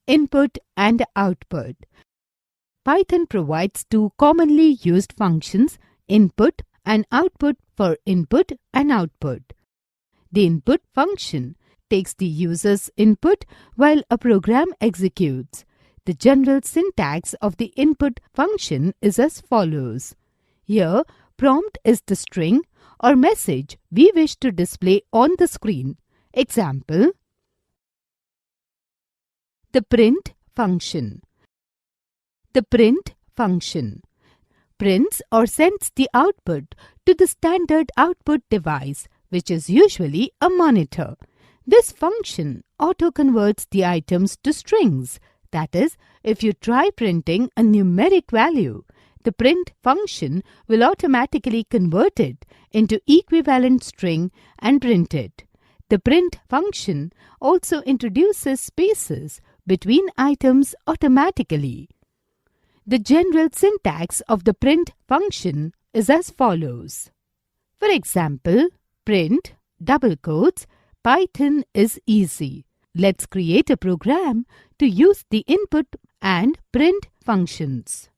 input and output. Python provides two commonly used functions, input and output, for input and output. The input function takes the user's input while a program executes. The general syntax of the input function is as follows. Here, prompt is the string or message we wish to display on the screen. Example: the print function. The print function prints or sends the output to the standard output device, which is usually a monitor. This function auto-converts the items to strings. That is, if you try printing a numeric value, the print function will automatically convert it into equivalent string and print it. The print function also introduces spaces between items automatically. The general syntax of the print function is as follows. For example, print, double quotes, Python is easy. Let's create a program to use the input and print functions.